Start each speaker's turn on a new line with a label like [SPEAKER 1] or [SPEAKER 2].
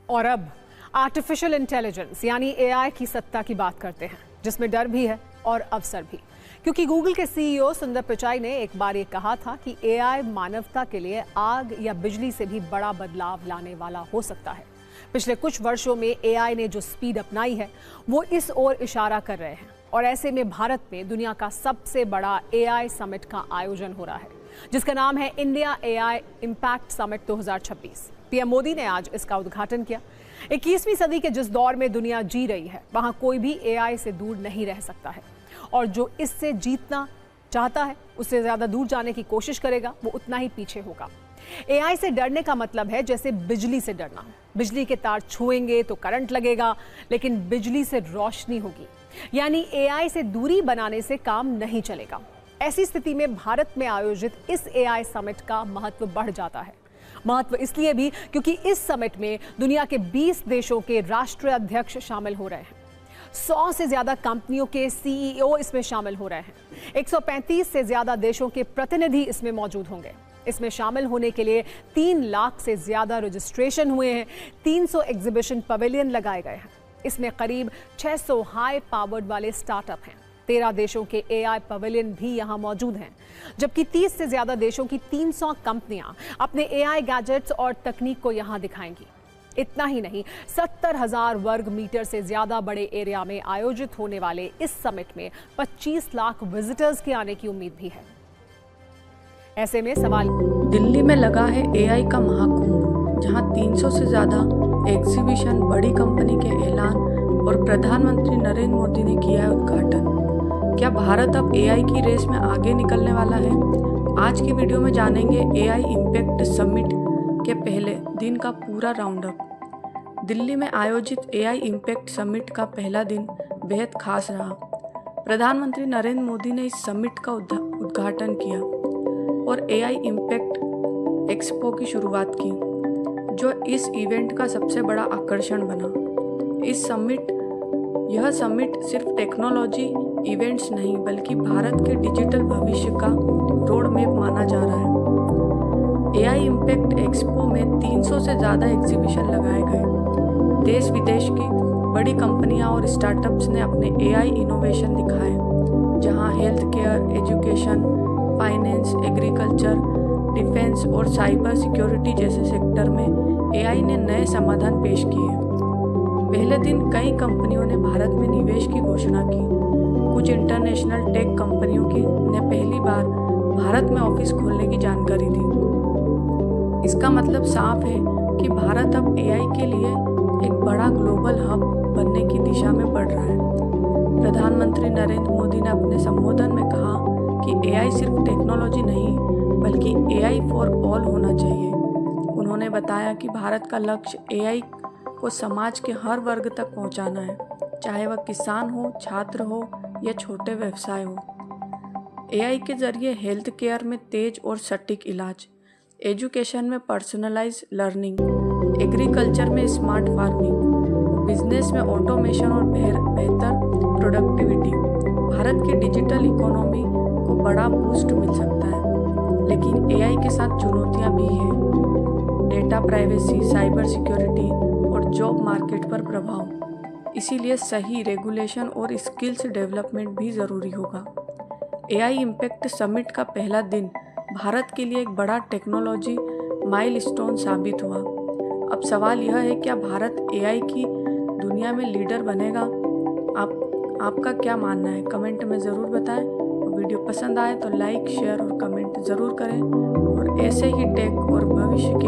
[SPEAKER 1] और अब artificial intelligence यानी एआई की सत्ता की बात करते हैं, जिसमें डर भी है और अवसर भी। क्योंकि गूगल के सीईओ सुंदर पिचाई ने एक बार ये कहा था कि एआई मानवता के लिए आग या बिजली से भी बड़ा बदलाव लाने वाला हो सकता है। पिछले कुछ वर्षों में एआई ने जो स्पीड अपनाई है वो इस ओर इशारा कर रहे हैं, और ऐसे में भारत में दुनिया का सबसे बड़ा एआई समिट का आयोजन हो रहा है, जिसका नाम है India AI impact summit 2026। PM Modi ने आज इसका उद्घाटन किया। 21वीं सदी के जिस दौर में दुनिया जी रही है, वहां कोई भी एआई से दूर नहीं रह सकता है, और जो इससे जीतना चाहता है, उससे ज्यादा दूर जाने की कोशिश करेगा, वो उतना ही पीछे होगा। एआई से डरने का मतलब है जैसे बिजली से डरना। बिजली के तार छुएंगे तो करंट लगेगा, लेकिन बिजली से रोशनी होगी, यानी एआई से दूरी बनाने से काम नहीं चलेगा। ऐसी स्थिति में भारत में आयोजित इस एआई समिट का महत्व बढ़ जाता है। महत्व इसलिए भी क्योंकि इस समिट में दुनिया के 20 देशों के राष्ट्रीय अध्यक्ष शामिल हो रहे हैं। 100 से ज्यादा कंपनियों के सीईओ इसमें शामिल हो रहे हैं। 135 से ज्यादा देशों के प्रतिनिधि इसमें मौजूद होंगे। इसमें शामिल होने के लिए 3 लाख से ज्यादा रजिस्ट्रेशन हुए हैं। 300 एग्जीबिशन पवेलियन लगाए गए हैं। इसमें करीब 600 हाई पावर्ड वाले स्टार्टअप हैं। 13 देशों के एआई पवेलियन भी यहां मौजूद हैं, जबकि 30 से ज्यादा देशों की 300 कंपनियां अपने एआई गैजेट्स और तकनीक को यहां दिखाएंगी। इतना ही नहीं, 70,000 वर्ग मीटर से ज्यादा बड़े एरिया में आयोजित होने वाले इस समिट में 25 लाख विजिटर्स के आने की उम्मीद भी है। ऐसे में सवाल,
[SPEAKER 2] दिल्ली में लगा है एआई का महाकुंभ, जहां 300 से ज्यादा एग्जीबिशन, बड़ी कंपनी के ऐलान और प्रधानमंत्री नरेंद्र मोदी ने किया है उद्घाटन। क्या भारत अब एआई की रेस में आगे निकलने वाला है? आज की वीडियो में जानेंगे एआई इम्पैक्ट समिट के पहले दिन का पूरा राउंडअप। दिल्ली में आयोजित एआई इम्पैक्ट समिट का पहला दिन बेहद खास रहा। प्रधानमंत्री नरेंद्र मोदी ने इस समिट का उद्घाटन किया और एआई इम्पैक्ट एक्सपो की शुरुआत की, जो इस इवेंट का सबसे बड़ा आकर्षण बना। यह समिट सिर्फ टेक्नोलॉजी इवेंट्स नहीं, बल्कि भारत के डिजिटल भविष्य का रोड मैप माना जा रहा है। एआई इम्पैक्ट एक्सपो में 300 से ज़्यादा एग्जीबिशन लगाए गए। देश विदेश की बड़ी कंपनियां और स्टार्टअप्स ने अपने एआई इनोवेशन दिखाए, जहां health care, education, finance, agriculture, defence और साइबर सिक्योरिटी जैसे सेक्टर में एआई ने नए समाधान पेश किए। पहले दिन कई कंपनियों ने भारत में निवेश की घोषणा की। कुछ इंटरनेशनल टेक कंपनियों ने पहली बार भारत में ऑफिस खोलने की जानकारी दी। इसका मतलब साफ है कि भारत अब एआई के लिए एक बड़ा ग्लोबल हब बनने की दिशा में बढ़ रहा है। प्रधानमंत्री नरेंद्र मोदी ने अपने संबोधन में कहा कि एआई सिर्फ टेक्नोलॉजी नहीं, बल्कि एआई फॉर ऑल होना चाहिए। उन्होंने बताया कि भारत का लक्ष्य एआई को समाज के हर वर्ग तक पहुंचाना है, चाहे वह किसान हो, छात्र हो या छोटे व्यवसाय हो। एआई के जरिए हेल्थ केयर में तेज और सटीक इलाज, एजुकेशन में पर्सनलाइज लर्निंग, एग्रीकल्चर में स्मार्ट फार्मिंग, बिजनेस में ऑटोमेशन और बेहतर प्रोडक्टिविटी। भारत की डिजिटल इकोनॉमी को बड़ा बूस्ट मिल सकता है, लेकिन एआई के साथ चुनौतियां भी हैं। डेटा प्राइवेसी, साइबर सिक्योरिटी और जॉब मार्केट पर प्रभाव। इसीलिए सही रेगुलेशन और स्किल्स डेवलपमेंट भी ज़रूरी होगा। एआई इम्पैक्ट समिट का पहला दिन भारत के लिए एक बड़ा टेक्नोलॉजी माइलस्टोन साबित हुआ। अब सवाल यह है, क्या भारत एआई की दुनिया में लीडर बनेगा? आपका क्या मानना है? कमेंट में ज़रूर बताएं। वीडियो पसंद आए तो लाइक, शेयर और कमेंट ज़रूर करें, और ऐसे ही टेक और भविष्य की